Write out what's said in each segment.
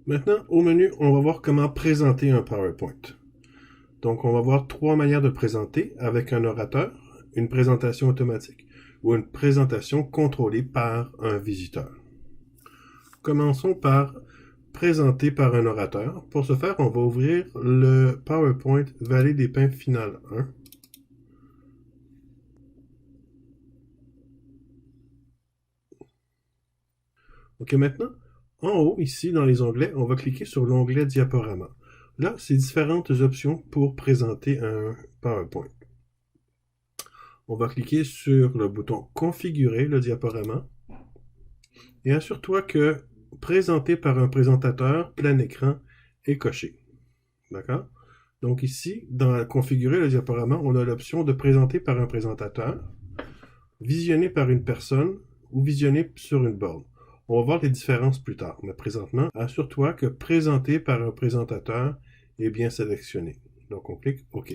Maintenant, au menu, on va voir comment présenter un PowerPoint. Donc, on va voir trois manières de présenter avec un orateur, une présentation automatique ou une présentation contrôlée par un visiteur. Commençons par présenter par un orateur. Pour ce faire, on va ouvrir le PowerPoint Vallée des Pins Final 1. OK, maintenant, en haut, ici, dans les onglets, on va cliquer sur l'onglet Diaporama. Là, c'est différentes options pour présenter un PowerPoint. On va cliquer sur le bouton Configurer le diaporama et assure-toi que Présenter par un présentateur plein écran est coché. D'accord? Donc ici, dans Configurer le diaporama, on a l'option de présenter par un présentateur, visionner par une personne ou visionner sur une borne. On va voir les différences plus tard, mais présentement, assure-toi que Présenter par un présentateur est bien sélectionné. Donc on clique OK.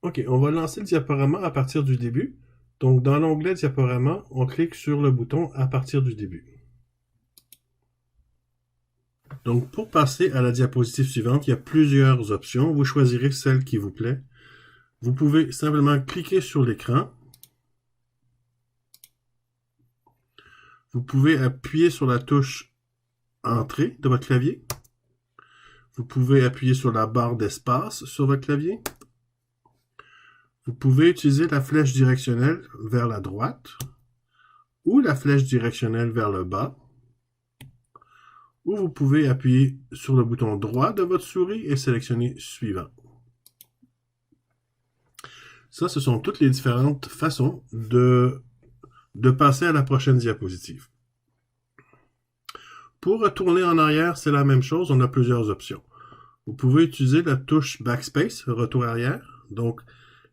OK, on va lancer le diaporama à partir du début. Donc dans l'onglet Diaporama, on clique sur le bouton à partir du début. Donc pour passer à la diapositive suivante, il y a plusieurs options. Vous choisirez celle qui vous plaît. Vous pouvez simplement cliquer sur l'écran. Vous pouvez appuyer sur la touche Entrée de votre clavier. Vous pouvez appuyer sur la barre d'espace sur votre clavier. Vous pouvez utiliser la flèche directionnelle vers la droite ou la flèche directionnelle vers le bas. Ou vous pouvez appuyer sur le bouton droit de votre souris et sélectionner Suivant. Ça, ce sont toutes les différentes façons de passer à la prochaine diapositive. Pour retourner en arrière, c'est la même chose, on a plusieurs options. Vous pouvez utiliser la touche Backspace, retour arrière, donc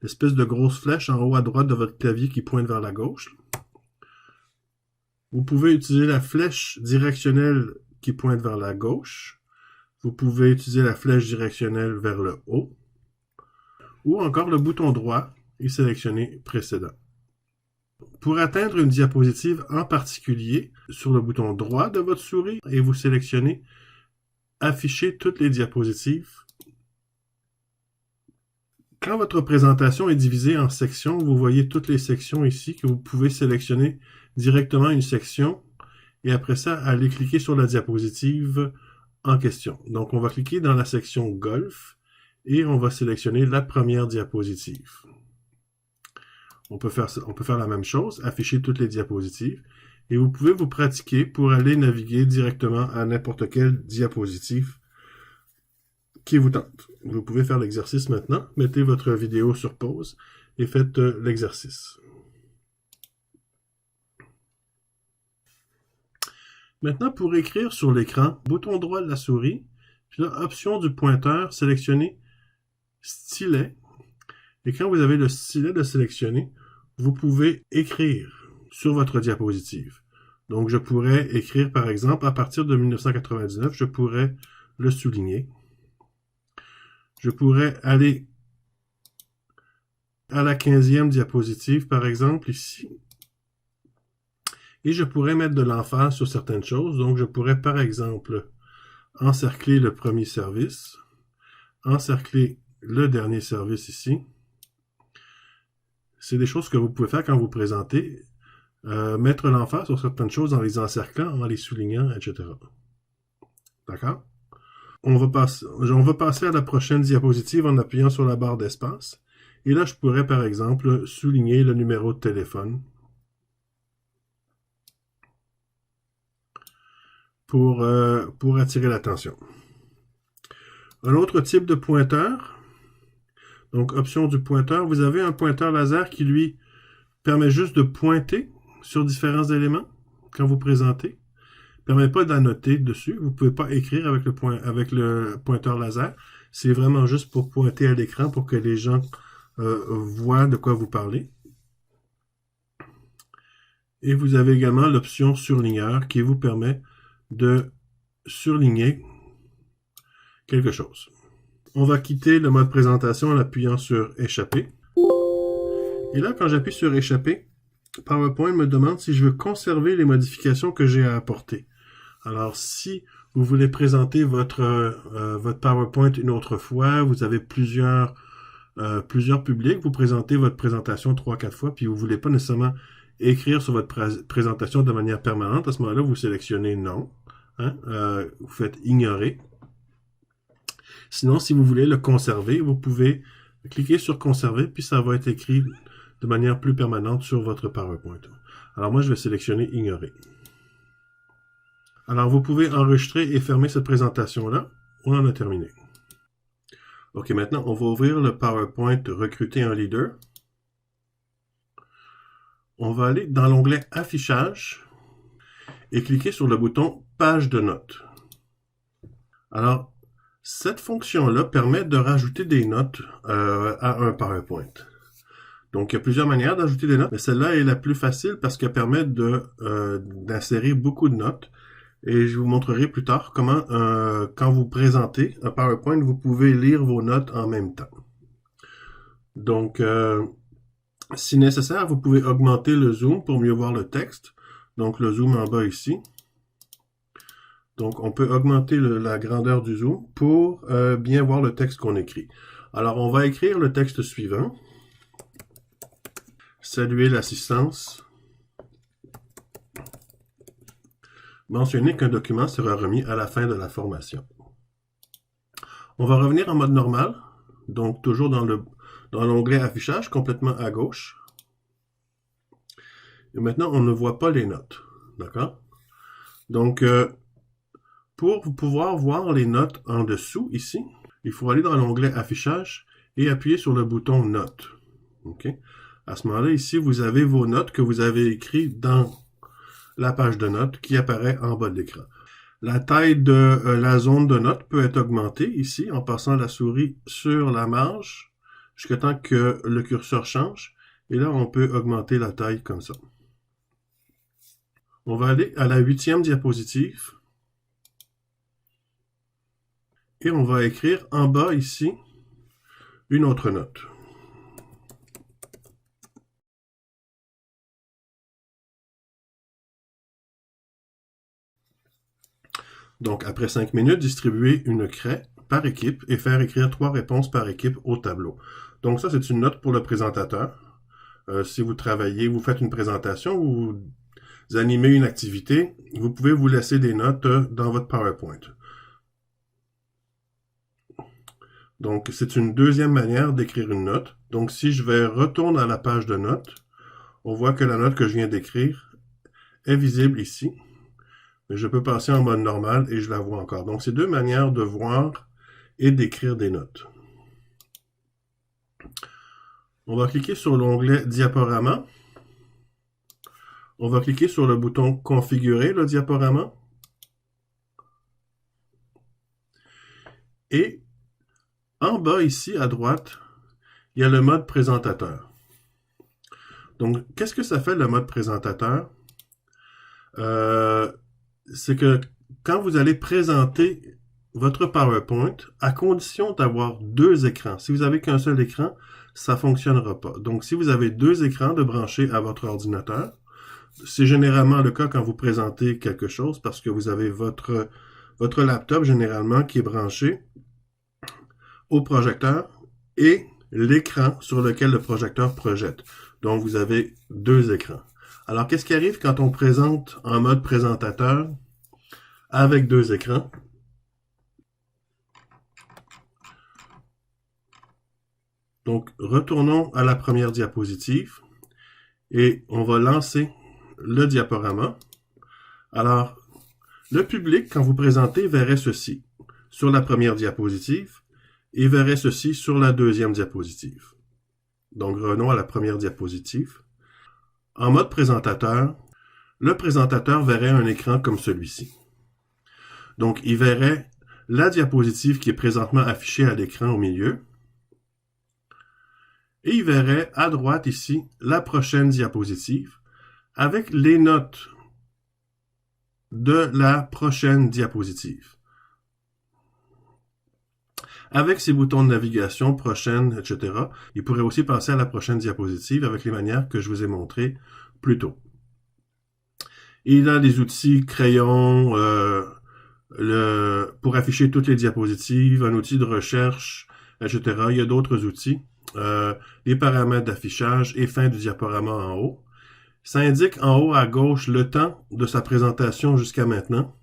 l'espèce de grosse flèche en haut à droite de votre clavier qui pointe vers la gauche. Vous pouvez utiliser la flèche directionnelle qui pointe vers la gauche. Vous pouvez utiliser la flèche directionnelle vers le haut. Ou encore le bouton droit et sélectionner Précédent. Pour atteindre une diapositive en particulier, sur le bouton droit de votre souris, et vous sélectionnez Afficher toutes les diapositives. Quand votre présentation est divisée en sections, vous voyez toutes les sections ici que vous pouvez sélectionner directement une section et après ça, aller cliquer sur la diapositive en question. Donc, on va cliquer dans la section Golf et on va sélectionner la première diapositive. On peut faire la même chose, afficher toutes les diapositives et vous pouvez vous pratiquer pour aller naviguer directement à n'importe quelle diapositive qui vous tente. Vous pouvez faire l'exercice maintenant. Mettez votre vidéo sur pause et faites l'exercice. Maintenant, pour écrire sur l'écran, bouton droit de la souris, puis là, option du pointeur, sélectionnez Stylet. Et quand vous avez le stylet de sélectionner, vous pouvez écrire sur votre diapositive. Donc, je pourrais écrire, par exemple, à partir de 1999, je pourrais le souligner. Je pourrais aller à la 15e diapositive, par exemple, ici. Et je pourrais mettre de l'emphase sur certaines choses. Donc, je pourrais, par exemple, encercler le premier service, encercler le dernier service ici. C'est des choses que vous pouvez faire quand vous présentez. Mettre l'emphase sur certaines choses en les encerclant, en les soulignant, etc. D'accord? On va passer à la prochaine diapositive en appuyant sur la barre d'espace. Et là, je pourrais, par exemple, souligner le numéro de téléphone pour attirer l'attention. Un autre type de pointeur, donc option du pointeur, vous avez un pointeur laser qui, lui, permet juste de pointer sur différents éléments quand vous présentez. Il ne permet pas d'annoter dessus. Vous ne pouvez pas écrire avec le pointeur laser. C'est vraiment juste pour pointer à l'écran pour que les gens voient de quoi vous parlez. Et vous avez également l'option surligneur qui vous permet de surligner quelque chose. On va quitter le mode présentation en appuyant sur Échapper. Et là, quand j'appuie sur Échapper, PowerPoint me demande si je veux conserver les modifications que j'ai à apporter. Alors, si vous voulez présenter votre PowerPoint une autre fois, vous avez plusieurs publics, vous présentez votre présentation 3-4 fois, puis vous voulez pas nécessairement écrire sur votre présentation de manière permanente, à ce moment-là, vous sélectionnez non, hein, vous faites ignorer. Sinon, si vous voulez le conserver, vous pouvez cliquer sur conserver, puis ça va être écrit de manière plus permanente sur votre PowerPoint. Alors moi, je vais sélectionner ignorer. Alors, vous pouvez enregistrer et fermer cette présentation-là. On en a terminé. OK, maintenant, on va ouvrir le PowerPoint Recruter un leader. On va aller dans l'onglet Affichage et cliquer sur le bouton Page de notes. Alors, cette fonction-là permet de rajouter des notes à un PowerPoint. Donc, il y a plusieurs manières d'ajouter des notes, mais celle-là est la plus facile parce qu'elle permet d'insérer beaucoup de notes. Et je vous montrerai plus tard comment, quand vous présentez un PowerPoint, vous pouvez lire vos notes en même temps. Donc, si nécessaire, vous pouvez augmenter le zoom pour mieux voir le texte. Donc, le zoom en bas ici. Donc, on peut augmenter la grandeur du zoom pour bien voir le texte qu'on écrit. Alors, on va écrire le texte suivant. Saluer l'assistance. Mentionner qu'un document sera remis à la fin de la formation. On va revenir en mode normal, donc toujours dans l'onglet affichage, complètement à gauche. Et maintenant, on ne voit pas les notes, d'accord? Donc, pour pouvoir voir les notes en dessous, ici, il faut aller dans l'onglet affichage et appuyer sur le bouton notes. OK? À ce moment-là, ici, vous avez vos notes que vous avez écrites dans la page de notes qui apparaît en bas de l'écran. La taille de la zone de notes peut être augmentée ici en passant la souris sur la marge jusqu'à temps que le curseur change. Et là, on peut augmenter la taille comme ça. On va aller à la 8e diapositive. Et on va écrire en bas ici une autre note. Donc, après 5 minutes, distribuer une craie par équipe et faire écrire 3 réponses par équipe au tableau. Donc ça, c'est une note pour le présentateur. Si vous travaillez, vous faites une présentation ou vous animez une activité, vous pouvez vous laisser des notes dans votre PowerPoint. Donc, c'est une deuxième manière d'écrire une note. Donc, si je vais retourner à la page de notes, on voit que la note que je viens d'écrire est visible ici. Mais je peux passer en mode normal et je la vois encore. Donc, c'est deux manières de voir et d'écrire des notes. On va cliquer sur l'onglet Diaporama. On va cliquer sur le bouton Configurer le diaporama. Et en bas ici, à droite, il y a le mode présentateur. Donc, qu'est-ce que ça fait le mode présentateur? C'est que quand vous allez présenter votre PowerPoint, à condition d'avoir 2 écrans, si vous n'avez qu'un seul écran, ça ne fonctionnera pas. Donc, si vous avez 2 écrans de brancher à votre ordinateur, c'est généralement le cas quand vous présentez quelque chose parce que vous avez votre laptop généralement qui est branché au projecteur et l'écran sur lequel le projecteur projette. Donc, vous avez 2 écrans. Alors, qu'est-ce qui arrive quand on présente en mode présentateur avec 2 écrans? Donc, retournons à la première diapositive et on va lancer le diaporama. Alors, le public, quand vous présentez, verrait ceci sur la première diapositive et verrait ceci sur la deuxième diapositive. Donc, revenons à la première diapositive. En mode présentateur, le présentateur verrait un écran comme celui-ci. Donc, il verrait la diapositive qui est présentement affichée à l'écran au milieu. Et il verrait à droite ici la prochaine diapositive avec les notes de la prochaine diapositive. Avec ces boutons de navigation, prochaine, etc., il pourrait aussi passer à la prochaine diapositive avec les manières que je vous ai montrées plus tôt. Il a des outils crayon, pour afficher toutes les diapositives, un outil de recherche, etc. Il y a d'autres outils. Les paramètres d'affichage et fin du diaporama en haut. Ça indique en haut à gauche le temps de sa présentation jusqu'à maintenant.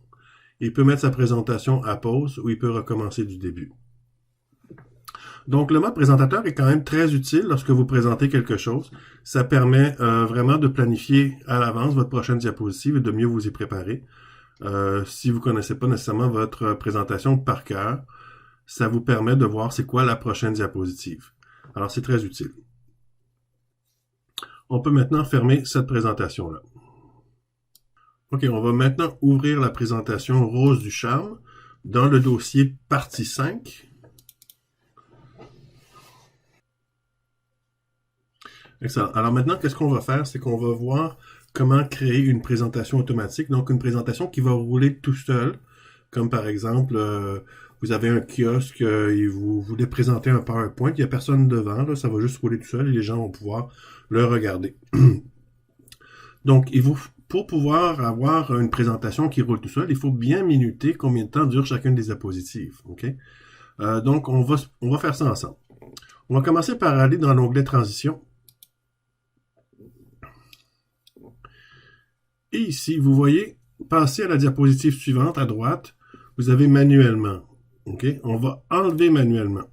Il peut mettre sa présentation à pause ou il peut recommencer du début. Donc, le mode présentateur est quand même très utile lorsque vous présentez quelque chose. Ça permet vraiment de planifier à l'avance votre prochaine diapositive et de mieux vous y préparer. Si vous ne connaissez pas nécessairement votre présentation par cœur, ça vous permet de voir c'est quoi la prochaine diapositive. Alors, c'est très utile. On peut maintenant fermer cette présentation-là. OK, on va maintenant ouvrir la présentation Rose du Charme dans le dossier partie 5. Excellent. Alors maintenant, qu'est-ce qu'on va faire? C'est qu'on va voir comment créer une présentation automatique. Donc, une présentation qui va rouler tout seul. Comme par exemple, vous avez un kiosque et vous voulez présenter un PowerPoint. Il n'y a personne devant. Là, ça va juste rouler tout seul et les gens vont pouvoir le regarder. Donc, pour pouvoir avoir une présentation qui roule tout seul, il faut bien minuter combien de temps dure chacune des diapositives. Okay? Donc, on va faire ça ensemble. On va commencer par aller dans l'onglet Transition. Et ici, vous voyez, passer à la diapositive suivante à droite, vous avez manuellement. Okay? On va enlever manuellement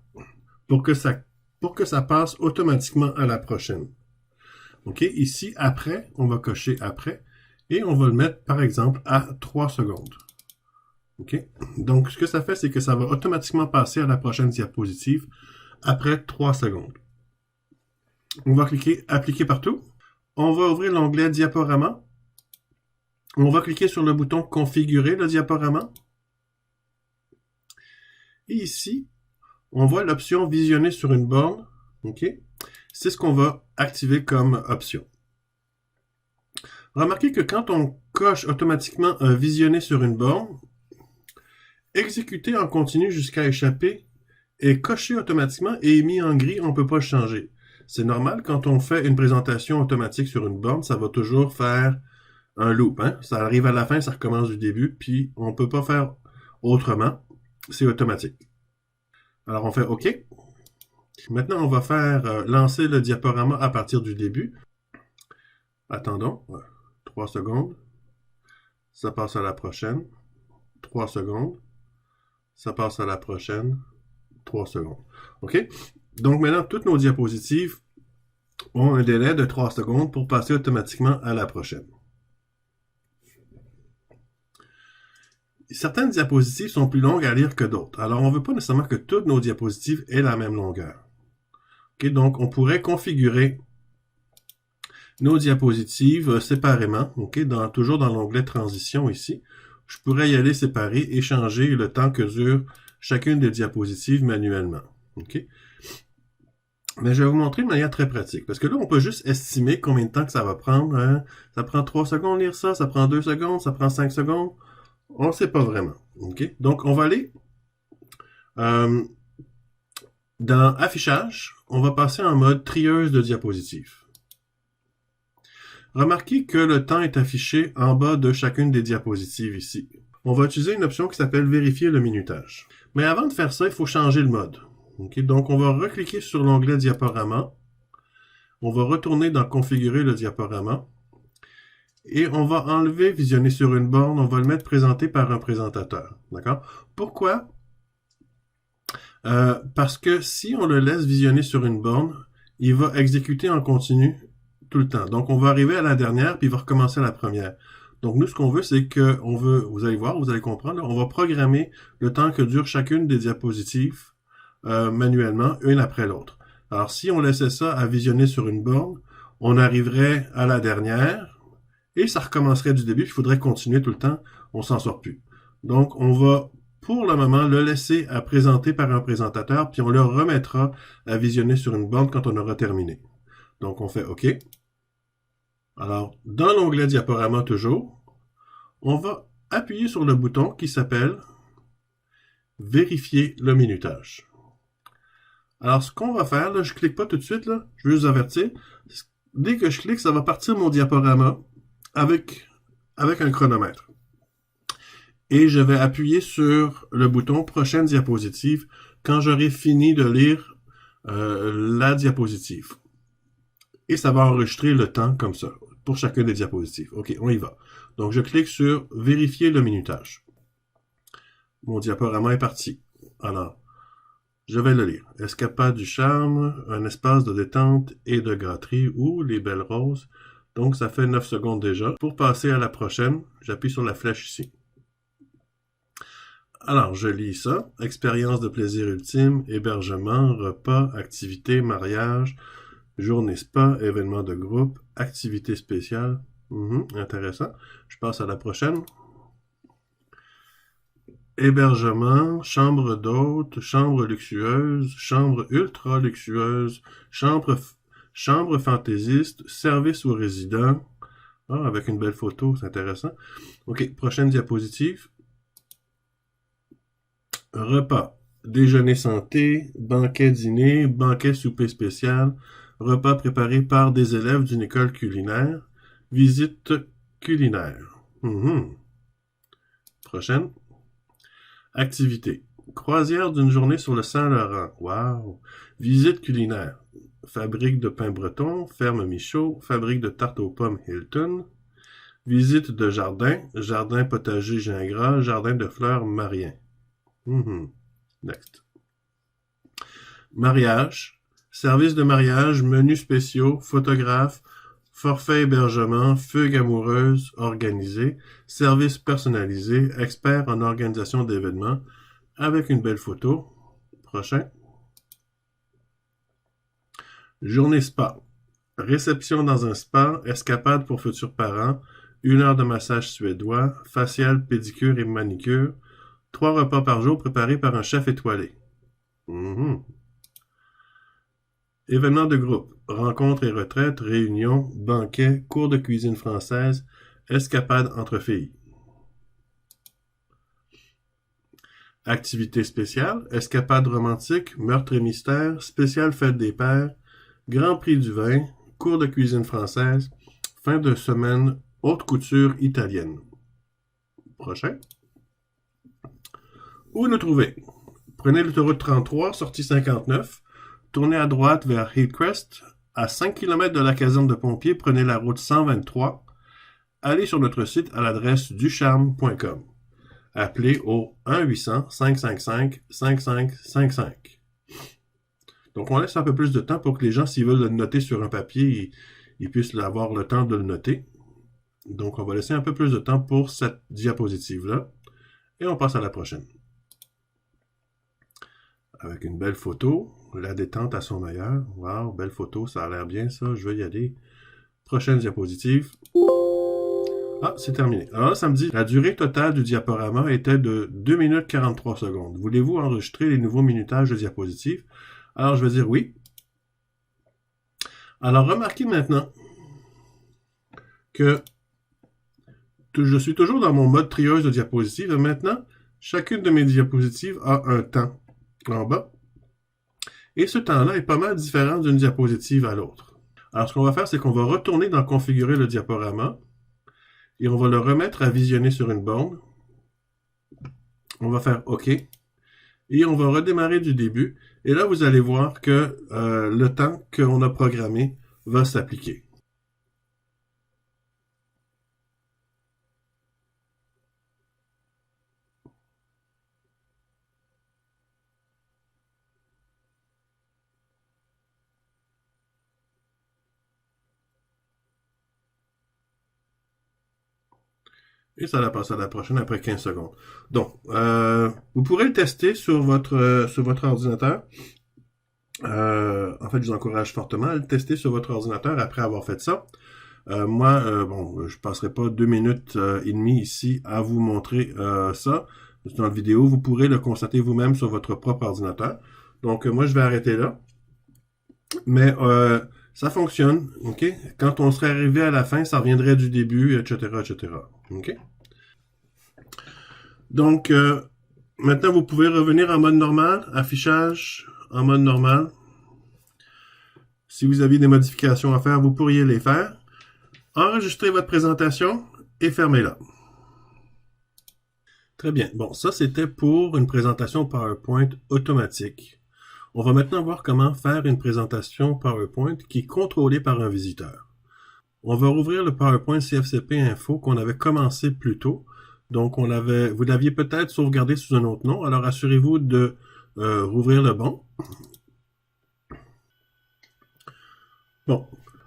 pour que ça passe automatiquement à la prochaine. Okay? Ici, après, on va cocher après et on va le mettre, par exemple, à 3 secondes. Okay? Donc, ce que ça fait, c'est que ça va automatiquement passer à la prochaine diapositive après 3 secondes. On va cliquer Appliquer partout. On va ouvrir l'onglet Diaporama. On va cliquer sur le bouton Configurer le diaporama. Et ici, on voit l'option Visionner sur une borne. Okay? C'est ce qu'on va activer comme option. Remarquez que quand on coche automatiquement un Visionner sur une borne, exécuter en continu jusqu'à échapper est coché automatiquement et est mis en gris, on ne peut pas le changer. C'est normal, quand on fait une présentation automatique sur une borne, ça va toujours faire un loop. Hein? Ça arrive à la fin, ça recommence du début, puis on ne peut pas faire autrement. C'est automatique. Alors on fait OK. Maintenant, on va faire lancer le diaporama à partir du début. Attendons. 3 secondes. Ça passe à la prochaine. 3 secondes. Ça passe à la prochaine. 3 secondes. OK? Donc maintenant, toutes nos diapositives ont un délai de 3 secondes pour passer automatiquement à la prochaine. Certaines diapositives sont plus longues à lire que d'autres. Alors, on ne veut pas nécessairement que toutes nos diapositives aient la même longueur. Okay? Donc, on pourrait configurer nos diapositives séparément, okay? Toujours dans l'onglet Transition ici. Je pourrais y aller séparer et changer le temps que dure chacune des diapositives manuellement. Okay? Mais je vais vous montrer de manière très pratique. Parce que là, on peut juste estimer combien de temps que ça va prendre. Hein? Ça prend 3 secondes lire ça, ça prend 2 secondes, ça prend 5 secondes. On ne sait pas vraiment. Okay? Donc, on va aller dans Affichage. On va passer en mode trieuse de diapositives. Remarquez que le temps est affiché en bas de chacune des diapositives ici. On va utiliser une option qui s'appelle Vérifier le minutage. Mais avant de faire ça, il faut changer le mode. Okay? Donc, on va recliquer sur l'onglet Diaporama. On va retourner dans Configurer le diaporama. Et on va enlever Visionner sur une borne. On va le mettre présenté par un présentateur. D'accord? Pourquoi? Parce que si on le laisse visionner sur une borne, il va exécuter en continu tout le temps. Donc, on va arriver à la dernière, puis il va recommencer à la première. Donc, nous, ce qu'on veut, c'est que vous allez voir, vous allez comprendre, là, on va programmer le temps que dure chacune des diapositives manuellement, une après l'autre. Alors, si on laissait ça à visionner sur une borne, on arriverait à la dernière, et ça recommencerait du début, il faudrait continuer tout le temps, on s'en sort plus. Donc, on va, pour le moment, le laisser à présenter par un présentateur, puis on le remettra à visionner sur une borne quand on aura terminé. Donc, on fait OK. Alors, dans l'onglet Diaporama toujours, on va appuyer sur le bouton qui s'appelle Vérifier le minutage. Alors, ce qu'on va faire, là, je ne clique pas tout de suite, là, je veux juste vous avertir. Dès que je clique, ça va partir mon diaporama avec un chronomètre. et je vais appuyer sur le bouton prochaine diapositive quand j'aurai fini de lire la diapositive. Et ça va enregistrer le temps comme ça, pour chacune des diapositives. OK, on y va. Donc, je clique sur « Vérifier le minutage ». Mon diaporama est parti. Alors, je vais le lire. « Escapade du charme, un espace de détente et de gâterie ou les belles roses ». Donc, ça fait 9 secondes déjà. Pour passer à la prochaine, j'appuie sur la flèche ici. Alors, je lis ça. « Expérience de plaisir ultime, hébergement, repas, activité, mariage, journée spa, événement de groupe, activité spéciale. » Intéressant. Je passe à la prochaine. Hébergement, chambre d'hôte, chambre luxueuse, chambre ultra luxueuse, chambre fantaisiste, service aux résidents. Ah, avec une belle photo, c'est intéressant. OK, prochaine diapositive. Repas. Déjeuner santé, banquet dîner, banquet souper spécial, repas préparé par des élèves d'une école culinaire, visite culinaire. Prochaine. Activité. Croisière d'une journée sur le Saint-Laurent. Wow! Visite culinaire. Fabrique de pain breton, ferme Michaud, fabrique de tarte aux pommes Hilton. Visite de jardin, jardin potager Gingras, jardin de fleurs Marien. Next. Mariage. Service de mariage, menus spéciaux, photographe, forfait hébergement, fugue amoureuse organisée, service personnalisé, expert en organisation d'événements, avec une belle photo. Prochain. Journée spa. Réception dans un spa, escapade pour futurs parents, 1 heure de massage suédois, facial, pédicure et manicure, 3 repas par jour préparés par un chef étoilé. Événements de groupe, rencontres et retraites, réunions, banquets, cours de cuisine française, escapades entre filles. Activités spéciales, escapades romantiques, meurtre et mystère, spéciale fête des pères, Grand Prix du vin, cours de cuisine française, fin de semaine, haute couture italienne. Prochain. Où nous trouver? Prenez l'autoroute 33, sortie 59, tournez à droite vers Hillcrest. À 5 km de la caserne de pompiers, prenez la route 123. Allez sur notre site à l'adresse ducharme.com. Appelez au 1-800-555-5555. Donc, on laisse un peu plus de temps pour que les gens, s'ils veulent le noter sur un papier, ils puissent avoir le temps de le noter. Donc, on va laisser un peu plus de temps pour cette diapositive-là. Et on passe à la prochaine. Avec une belle photo. La détente à son meilleur. Wow, belle photo, ça a l'air bien ça. Je vais y aller. Prochaine diapositive. Ah, c'est terminé. Alors là, ça me dit, la durée totale du diaporama était de 2 minutes 43 secondes. Voulez-vous enregistrer les nouveaux minutages de diapositives? Alors, je vais dire oui. Alors, remarquez maintenant que je suis toujours dans mon mode trieuse de diapositives. Et maintenant, chacune de mes diapositives a un temps en bas. Et ce temps-là est pas mal différent d'une diapositive à l'autre. Alors, ce qu'on va faire, c'est qu'on va retourner dans Configurer le diaporama et on va le remettre à visionner sur une borne. On va faire OK. Et on va redémarrer du début. Et là, vous allez voir que le temps qu'on a programmé va s'appliquer. Et ça la passe à la prochaine après 15 secondes. Donc, vous pourrez le tester sur votre ordinateur. En fait, je vous encourage fortement à le tester sur votre ordinateur après avoir fait ça. Moi, bon, je passerai pas 2 minutes et demie ici à vous montrer ça. Dans la vidéo, vous pourrez le constater vous-même sur votre propre ordinateur. Donc, moi, je vais arrêter là. Mais ça fonctionne, OK? Quand on serait arrivé à la fin, ça reviendrait du début, etc., etc. OK? Donc, maintenant, vous pouvez revenir en mode normal, affichage en mode normal. Si vous aviez des modifications à faire, vous pourriez les faire. Enregistrez votre présentation et fermez-la. Très bien. Bon, ça c'était pour une présentation PowerPoint automatique. On va maintenant voir comment faire une présentation PowerPoint qui est contrôlée par un visiteur. On va rouvrir le PowerPoint CFCP Info qu'on avait commencé plus tôt. Donc, vous l'aviez peut-être sauvegardé sous un autre nom. Alors, assurez-vous de rouvrir le bon. Bon,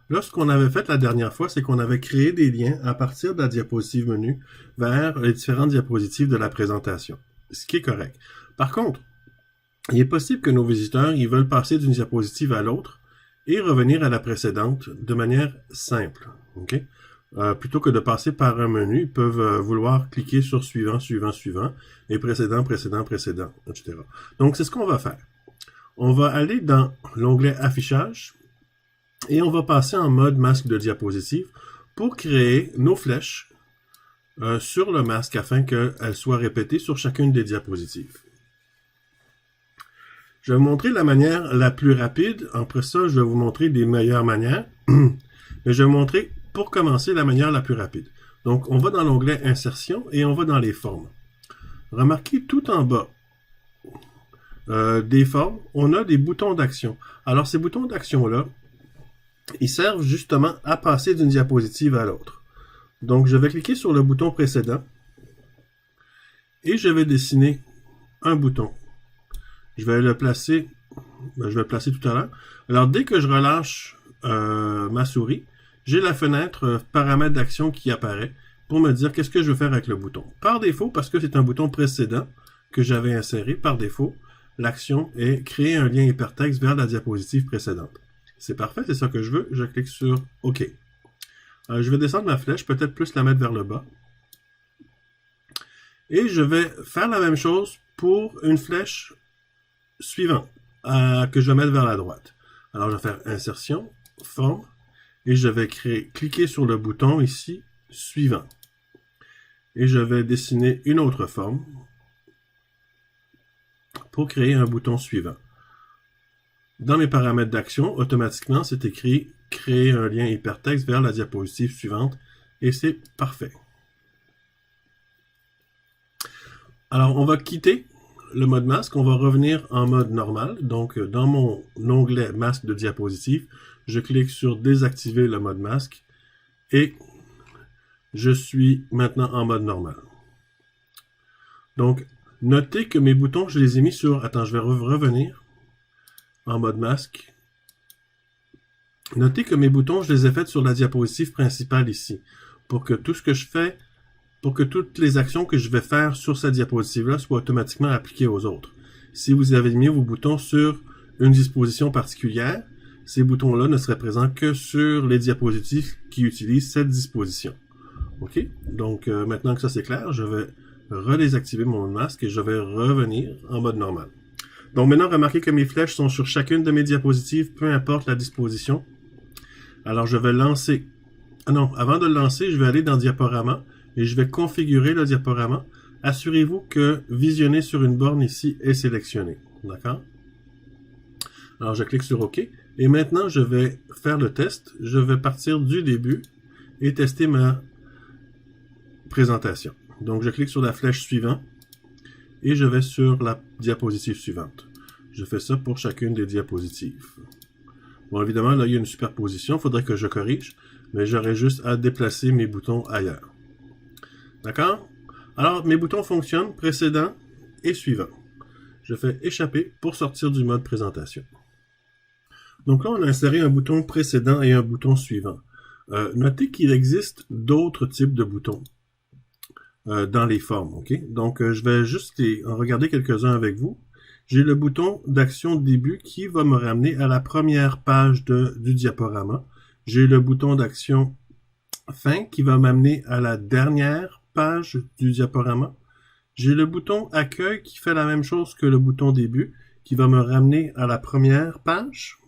là, ce qu'on avait fait la dernière fois, c'est qu'on avait créé des liens à partir de la diapositive menu vers les différentes diapositives de la présentation, ce qui est correct. Par contre, il est possible que nos visiteurs ils veulent passer d'une diapositive à l'autre et revenir à la précédente de manière simple. Okay? Plutôt que de passer par un menu, ils peuvent vouloir cliquer sur suivant, suivant, suivant, et précédent, précédent, précédent, etc. Donc, c'est ce qu'on va faire. On va aller dans l'onglet Affichage et on va passer en mode masque de diapositive pour créer nos flèches sur le masque afin qu'elles soient répétées sur chacune des diapositives. Je vais vous montrer la manière la plus rapide. Après ça, je vais vous montrer des meilleures manières. Mais je vais vous montrer, pour commencer, la manière la plus rapide. Donc, on va dans l'onglet Insertion et on va dans les formes. Remarquez tout en bas des formes, on a des boutons d'action. Alors, ces boutons d'action-là, ils servent justement à passer d'une diapositive à l'autre. Donc, je vais cliquer sur le bouton précédent et je vais dessiner un bouton. Je vais le placer, je vais le placer tout à l'heure. Alors, dès que je relâche ma souris, j'ai la fenêtre paramètres d'action qui apparaît pour me dire qu'est-ce que je veux faire avec le bouton. Par défaut, parce que c'est un bouton précédent que j'avais inséré, par défaut, l'action est créer un lien hypertexte vers la diapositive précédente. C'est parfait, c'est ça que je veux. Je clique sur OK. Je vais descendre ma flèche, peut-être plus la mettre vers le bas. Et je vais faire la même chose pour une flèche suivante que je vais mettre vers la droite. Alors, je vais faire Insertion, Forme, et je vais cliquer sur le bouton ici, Suivant. Et je vais dessiner une autre forme pour créer un bouton suivant. Dans mes paramètres d'action, automatiquement, c'est écrit « Créer un lien hypertexte vers la diapositive suivante » et c'est parfait. Alors, on va quitter le mode masque, on va revenir en mode normal. Donc, dans mon onglet masque de diapositive, je clique sur désactiver le mode masque et je suis maintenant en mode normal. Donc, notez que mes boutons, je les ai mis sur... Attends, je vais revenir en mode masque. Notez que mes boutons, je les ai faits sur la diapositive principale ici. Pour que tout ce que je fais, pour que toutes les actions que je vais faire sur cette diapositive-là soient automatiquement appliquées aux autres. Si vous avez mis vos boutons sur une disposition particulière, ces boutons-là ne seraient présents que sur les diapositives qui utilisent cette disposition. OK? Donc, maintenant que ça c'est clair, je vais redésactiver mon mode masque et je vais revenir en mode normal. Donc maintenant, remarquez que mes flèches sont sur chacune de mes diapositives, peu importe la disposition. Alors, je vais lancer... Ah non, avant de le lancer, je vais aller dans Diaporama et je vais configurer le diaporama. Assurez-vous que visionner sur une borne ici est sélectionné. D'accord? Alors, je clique sur OK. Et maintenant, je vais faire le test. Je vais partir du début et tester ma présentation. Donc, je clique sur la flèche suivante et je vais sur la diapositive suivante. Je fais ça pour chacune des diapositives. Bon, évidemment, là, il y a une superposition. Il faudrait que je corrige, mais j'aurais juste à déplacer mes boutons ailleurs. D'accord? Alors, mes boutons fonctionnent, précédent et suivant. Je fais échapper pour sortir du mode présentation. Donc là, on a inséré un bouton précédent et un bouton suivant. Notez qu'il existe d'autres types de boutons dans les formes. Okay? Donc, je vais juste en regarder quelques-uns avec vous. J'ai le bouton d'action début qui va me ramener à la première page du diaporama. J'ai le bouton d'action fin qui va m'amener à la dernière page du diaporama. J'ai le bouton accueil qui fait la même chose que le bouton début, qui va me ramener à la première page.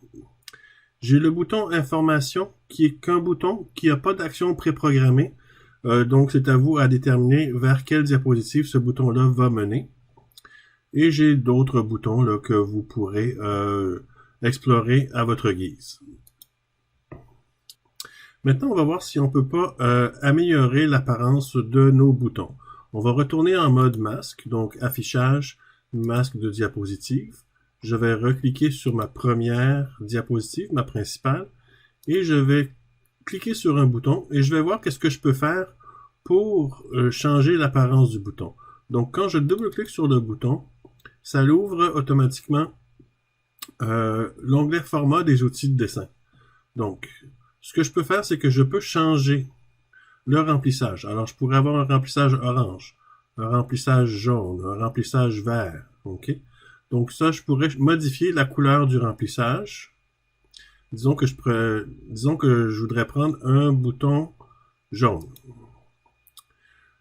J'ai le bouton information qui est qu'un bouton qui n'a pas d'action préprogrammée. Donc, c'est à vous à déterminer vers quelle diapositive ce bouton-là va mener. Et j'ai d'autres boutons là, que vous pourrez explorer à votre guise. Maintenant, on va voir si on peut pas améliorer l'apparence de nos boutons. On va retourner en mode masque, donc affichage, masque de diapositive. Je vais recliquer sur ma première diapositive, ma principale, et je vais cliquer sur un bouton et je vais voir qu'est-ce que je peux faire pour changer l'apparence du bouton. Donc, quand je double-clique sur le bouton, ça l'ouvre automatiquement l'onglet format des outils de dessin. Donc, ce que je peux faire, c'est que je peux changer le remplissage. Alors, je pourrais avoir un remplissage orange, un remplissage jaune, un remplissage vert. OK? Donc, ça, je pourrais modifier la couleur du remplissage. Disons que je voudrais prendre un bouton jaune.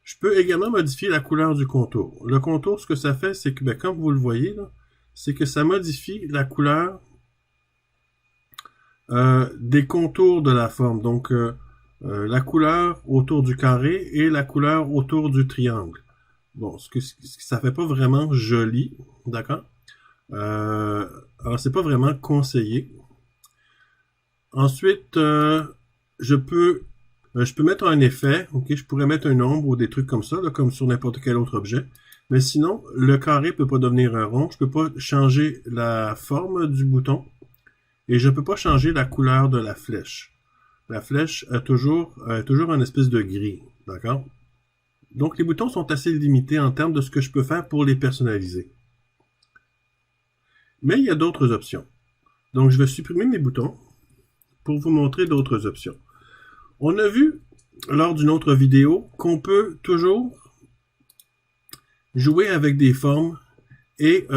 Je peux également modifier la couleur du contour. Le contour, ce que ça fait, c'est que, comme vous le voyez, c'est que ça modifie la couleur des contours de la forme. Donc, la couleur autour du carré et la couleur autour du triangle. Bon, ça fait pas vraiment joli, d'accord? Alors, c'est pas vraiment conseillé. Ensuite, je peux mettre un effet, ok? Je pourrais mettre une ombre ou des trucs comme ça, là, comme sur n'importe quel autre objet. Mais sinon, le carré peut pas devenir un rond. Je peux pas changer la forme du bouton. Et je peux pas changer la couleur de la flèche. La flèche a toujours une espèce de gris, d'accord? Donc, les boutons sont assez limités en termes de ce que je peux faire pour les personnaliser. Mais il y a d'autres options. Donc, je vais supprimer mes boutons pour vous montrer d'autres options. On a vu, lors d'une autre vidéo, qu'on peut toujours jouer avec des formes et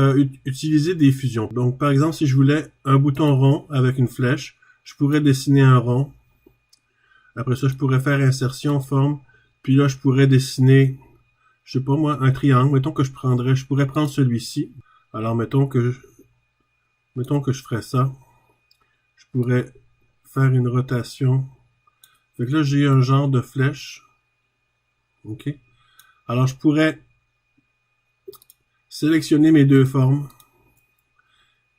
utiliser des fusions. Donc, par exemple, si je voulais un bouton rond avec une flèche, je pourrais dessiner un rond. Après ça, je pourrais faire insertion, forme. Puis là, je pourrais dessiner, je sais pas moi, un triangle. Mettons que je pourrais prendre celui-ci. Alors, mettons que je ferais ça. Je pourrais faire une rotation. Fait que là, j'ai un genre de flèche. OK. Alors, je pourrais sélectionner mes deux formes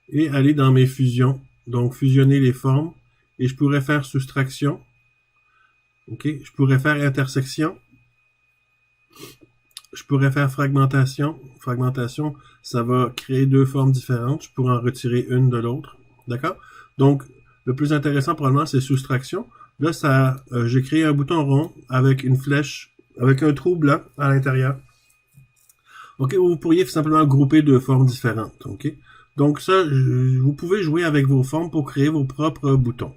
et aller dans mes fusions. Donc, fusionner les formes. Et je pourrais faire soustraction. OK. Je pourrais faire intersection. Je pourrais faire fragmentation. Fragmentation, ça va créer deux formes différentes. Je pourrais en retirer une de l'autre. D'accord? Donc, le plus intéressant probablement, c'est soustraction. Là, j'ai créé un bouton rond avec une flèche, avec un trou blanc à l'intérieur. OK, vous pourriez simplement grouper deux formes différentes. OK? Donc ça, vous pouvez jouer avec vos formes pour créer vos propres boutons.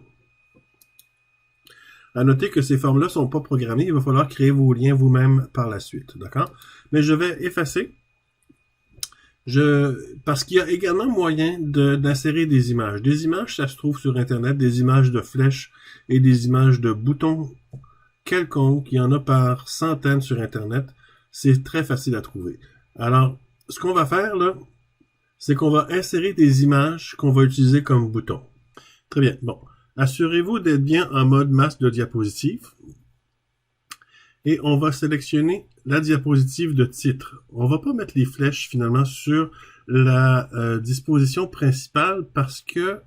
À noter que ces formes-là ne sont pas programmées. Il va falloir créer vos liens vous-même par la suite. D'accord? Mais je vais effacer. Parce qu'il y a également moyen d'insérer des images. Des images, ça se trouve sur Internet, des images de flèches et des images de boutons quelconques. Il y en a par centaines sur Internet. C'est très facile à trouver. Alors, ce qu'on va faire, là, c'est qu'on va insérer des images qu'on va utiliser comme boutons. Très bien. Bon. Assurez-vous d'être bien en mode masque de diapositive. Et on va sélectionner la diapositive de titre. On va pas mettre les flèches finalement sur la disposition principale parce que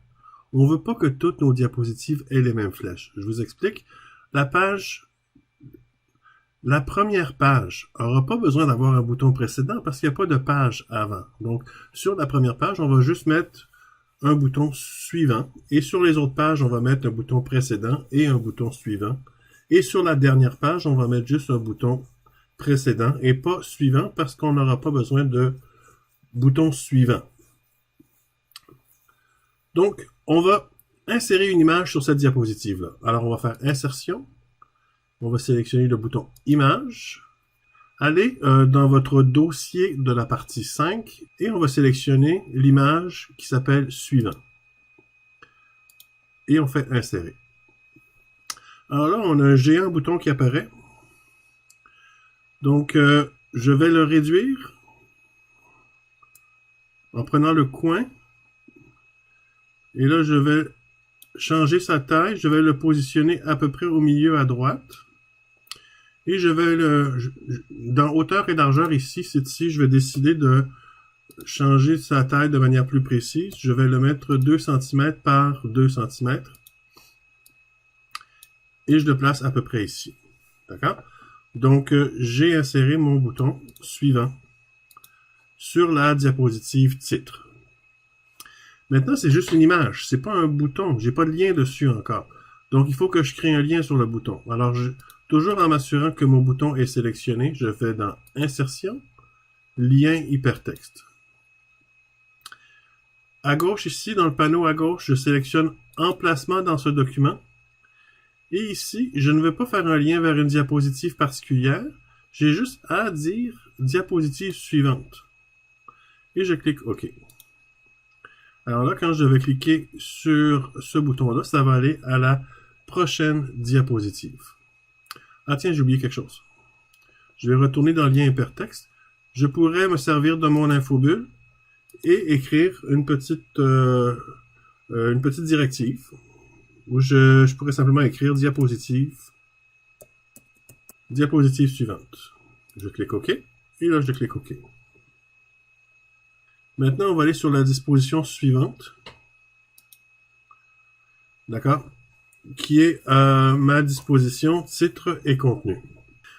on veut pas que toutes nos diapositives aient les mêmes flèches. Je vous explique. La première page aura pas besoin d'avoir un bouton précédent parce qu'il n'y a pas de page avant. Donc, sur la première page, on va juste mettre un bouton suivant. Et sur les autres pages, on va mettre un bouton précédent et un bouton suivant. Et sur la dernière page, on va mettre juste un bouton précédent et pas suivant parce qu'on n'aura pas besoin de bouton suivant. Donc, on va insérer une image sur cette diapositive-là. Alors, on va faire insertion. On va sélectionner le bouton image. Allez dans votre dossier de la partie 5 et on va sélectionner l'image qui s'appelle suivant. Et on fait insérer. Alors là, on a un géant bouton qui apparaît. Donc, je vais le réduire en prenant le coin. Et là, je vais changer sa taille. Je vais le positionner à peu près au milieu à droite. Et je vais dans hauteur et largeur ici, c'est ici, je vais décider de changer sa taille de manière plus précise. Je vais le mettre 2 cm par 2 cm. Et je le place à peu près ici. D'accord? Donc, j'ai inséré mon bouton suivant sur la diapositive titre. Maintenant, c'est juste une image, c'est pas un bouton, j'ai pas de lien dessus encore. Donc, il faut que je crée un lien sur le bouton. Alors, toujours en m'assurant que mon bouton est sélectionné, je vais dans Insertion, Lien hypertexte. À gauche, ici, dans le panneau à gauche, je sélectionne Emplacement dans ce document. Et ici, je ne veux pas faire un lien vers une diapositive particulière. J'ai juste à dire diapositive suivante. Et je clique OK. Alors là, quand je vais cliquer sur ce bouton-là, ça va aller à la prochaine diapositive. Ah tiens, j'ai oublié quelque chose. Je vais retourner dans le lien hypertexte. Je pourrais me servir de mon infobulle et écrire une petite directive où je pourrais simplement écrire diapositive suivante. Je clique OK et là je clique OK. Maintenant, on va aller sur la disposition suivante. D'accord? Qui est ma disposition titre et contenu.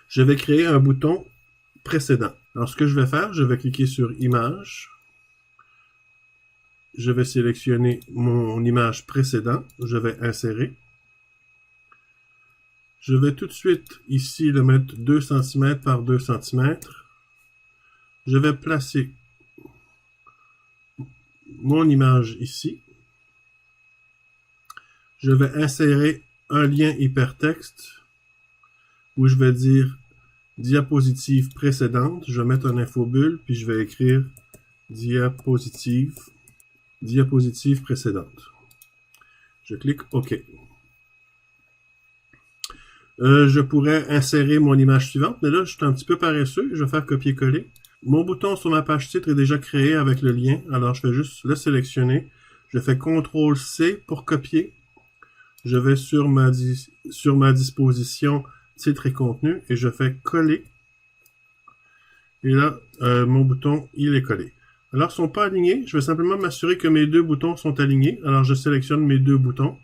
Je vais créer un bouton précédent. Alors, ce que je vais faire, je vais cliquer sur Image. Je vais sélectionner mon image précédente. Je vais insérer. Je vais tout de suite, ici, le mettre 2 cm par 2 cm. Je vais placer mon image ici. Je vais insérer un lien hypertexte où je vais dire diapositive précédente. Je vais mettre un infobulle, puis je vais écrire diapositive précédente. Je clique OK. Je pourrais insérer mon image suivante, mais là, je suis un petit peu paresseux. Je vais faire copier-coller. Mon bouton sur ma page titre est déjà créé avec le lien. Alors, je vais juste le sélectionner. Je fais CTRL-C pour copier. Je vais sur ma disposition titre et contenu et je fais coller. Et là, mon bouton, il est collé. Alors, ils ne sont pas alignés. Je vais simplement m'assurer que mes deux boutons sont alignés. Alors, je sélectionne mes deux boutons.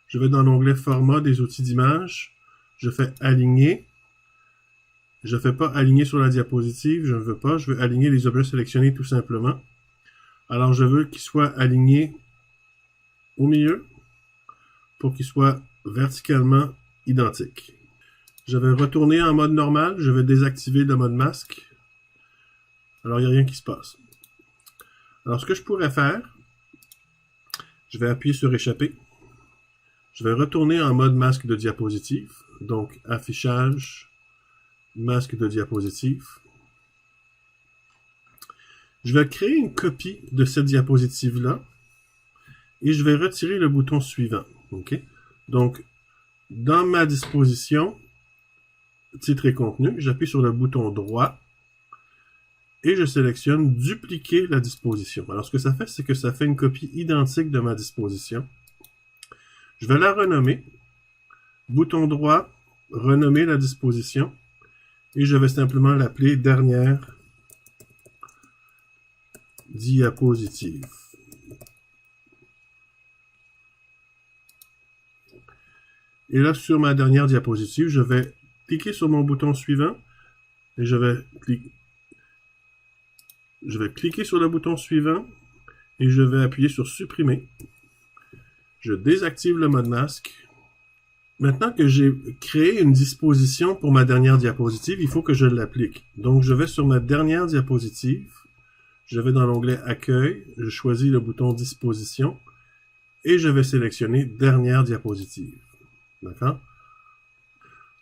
Je vais dans l'onglet Format des outils d'image. Je fais Aligner. Je ne fais pas aligner sur la diapositive. Je ne veux pas. Je veux aligner les objets sélectionnés tout simplement. Alors, je veux qu'ils soient alignés au milieu pour qu'ils soient verticalement identiques. Je vais retourner en mode normal. Je vais désactiver le mode masque. Alors, il n'y a rien qui se passe. Alors, ce que je pourrais faire, je vais appuyer sur Échapper. Je vais retourner en mode masque de diapositive. Donc, Affichage, masque de diapositive. Je vais créer une copie de cette diapositive-là et je vais retirer le bouton suivant. Okay? Donc, dans ma disposition, titre et contenu, j'appuie sur le bouton droit et je sélectionne dupliquer la disposition. Alors, ce que ça fait, c'est que ça fait une copie identique de ma disposition. Je vais la renommer. Bouton droit, renommer la disposition. Et je vais simplement l'appeler dernière diapositive. Et là, sur ma dernière diapositive, je vais cliquer sur mon bouton suivant et je vais cliquer sur le bouton suivant et je vais appuyer sur supprimer. Je désactive le mode masque. Maintenant que j'ai créé une disposition pour ma dernière diapositive, il faut que je l'applique. Donc, je vais sur ma dernière diapositive. Je vais dans l'onglet Accueil. Je choisis le bouton Disposition. Et je vais sélectionner Dernière diapositive. D'accord?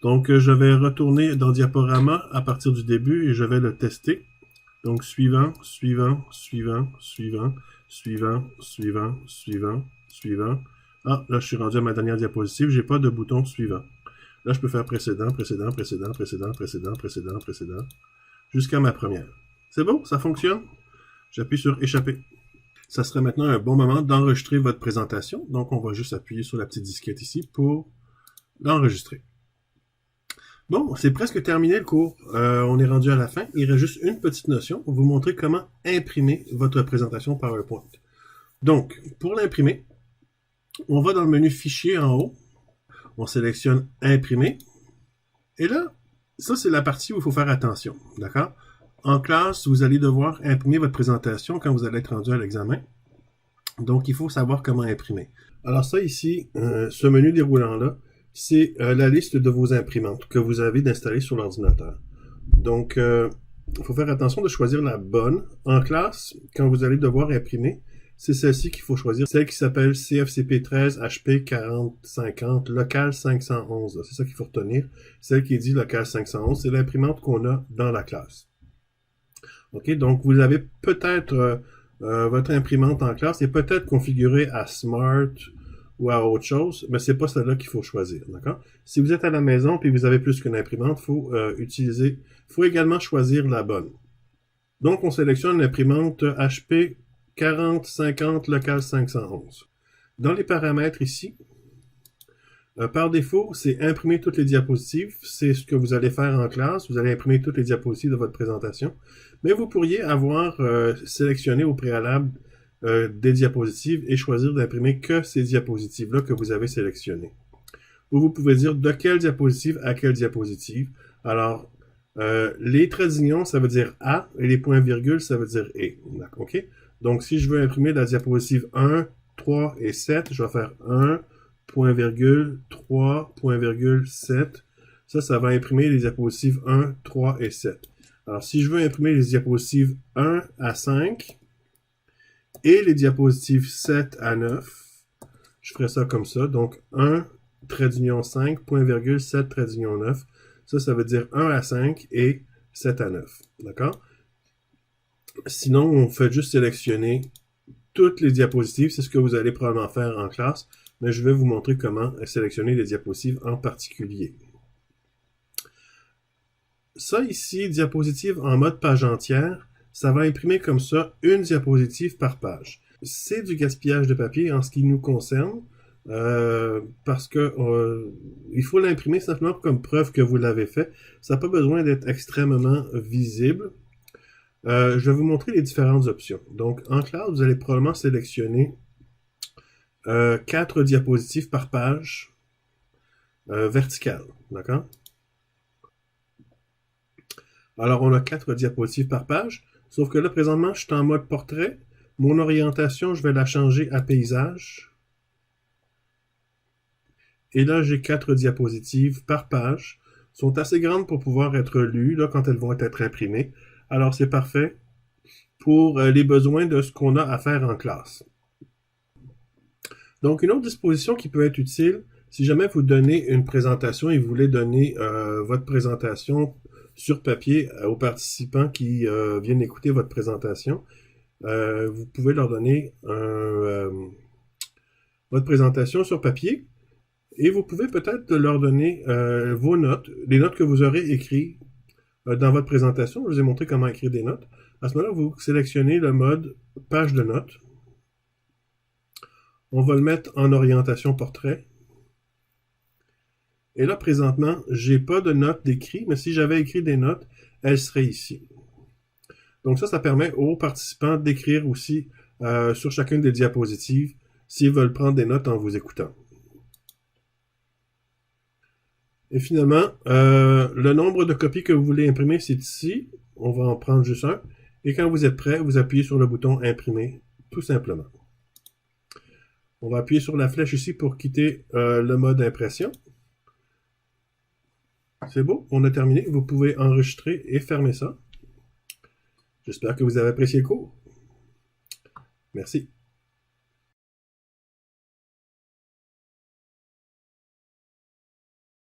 Donc, je vais retourner dans Diaporama à partir du début et je vais le tester. Donc, suivant, suivant, suivant, suivant, suivant, suivant, suivant, suivant. Ah, là, je suis rendu à ma dernière diapositive. J'ai pas de bouton suivant. Là, je peux faire précédent, précédent, précédent, précédent, précédent, précédent, précédent, jusqu'à ma première. C'est bon? Ça fonctionne? J'appuie sur Échapper. Ça serait maintenant un bon moment d'enregistrer votre présentation. Donc, on va juste appuyer sur la petite disquette ici pour l'enregistrer. Bon, c'est presque terminé le cours. On est rendu à la fin. Il reste juste une petite notion pour vous montrer comment imprimer votre présentation PowerPoint. Donc, pour l'imprimer, on va dans le menu Fichier en haut. On sélectionne Imprimer. Et là, ça c'est la partie où il faut faire attention, d'accord? En classe, vous allez devoir imprimer votre présentation quand vous allez être rendu à l'examen. Donc, il faut savoir comment imprimer. Alors ça ici, ce menu déroulant-là, c'est la liste de vos imprimantes que vous avez d'installer sur l'ordinateur. Donc, il faut faire attention de choisir la bonne. En classe, quand vous allez devoir imprimer, c'est celle-ci qu'il faut choisir. Celle qui s'appelle CFCP 13 HP 4050 Local 511. C'est ça qu'il faut retenir. Celle qui est dit Local 511, c'est l'imprimante qu'on a dans la classe. OK, donc vous avez peut-être votre imprimante en classe est peut-être configurée à Smart ou à autre chose, mais c'est pas celle-là qu'il faut choisir, d'accord? Si vous êtes à la maison et vous avez plus qu'une imprimante, il faut également choisir la bonne. Donc, on sélectionne l'imprimante HP 4050 Local 511. Dans les paramètres ici, par défaut, c'est imprimer toutes les diapositives. C'est ce que vous allez faire en classe. Vous allez imprimer toutes les diapositives de votre présentation. Mais vous pourriez avoir sélectionné au préalable des diapositives et choisir d'imprimer que ces diapositives-là que vous avez sélectionnées. Ou vous pouvez dire de quelle diapositive à quelle diapositive. Alors, les traits d'union, ça veut dire A, et les points-virgules, ça veut dire E. OK? Donc, si je veux imprimer la diapositive 1, 3 et 7, je vais faire 1, point virgule, 3, point virgule, 7. Ça va imprimer les diapositives 1, 3 et 7. Alors, si je veux imprimer les diapositives 1 à 5 et les diapositives 7 à 9, je ferai ça comme ça. Donc, 1, trait d'union 5, point virgule, 7, trait d'union 9. Ça veut dire 1 à 5 et 7 à 9. D'accord? Sinon, on fait juste sélectionner toutes les diapositives. C'est ce que vous allez probablement faire en classe. Mais je vais vous montrer comment sélectionner les diapositives en particulier. Ça ici, diapositive en mode page entière, ça va imprimer comme ça une diapositive par page. C'est du gaspillage de papier en ce qui nous concerne, parce que il faut l'imprimer simplement comme preuve que vous l'avez fait. Ça n'a pas besoin d'être extrêmement visible. Je vais vous montrer les différentes options. Donc, en classe, vous allez probablement sélectionner 4 diapositives par page verticale, d'accord? Alors, on a 4 diapositives par page, sauf que là, présentement, je suis en mode portrait. Mon orientation, je vais la changer à paysage. Et là, j'ai 4 diapositives par page. Elles sont assez grandes pour pouvoir être lues là, quand elles vont être imprimées. Alors, c'est parfait pour les besoins de ce qu'on a à faire en classe. Donc, une autre disposition qui peut être utile, si jamais vous donnez une présentation et vous voulez donner votre présentation sur papier aux participants qui viennent écouter votre présentation, vous pouvez leur donner votre présentation sur papier et vous pouvez peut-être leur donner vos notes, les notes que vous aurez écrites dans votre présentation. Je vous ai montré comment écrire des notes. À ce moment-là, vous sélectionnez le mode page de notes. On va le mettre en orientation portrait. Et là, présentement, j'ai pas de notes d'écrit, mais si j'avais écrit des notes, elles seraient ici. Donc ça permet aux participants d'écrire aussi sur chacune des diapositives s'ils veulent prendre des notes en vous écoutant. Et finalement, le nombre de copies que vous voulez imprimer, c'est ici. On va en prendre juste un. Et quand vous êtes prêt, vous appuyez sur le bouton « Imprimer », tout simplement. On va appuyer sur la flèche ici pour quitter le mode impression. C'est beau, on a terminé. Vous pouvez enregistrer et fermer ça. J'espère que vous avez apprécié le cours. Merci.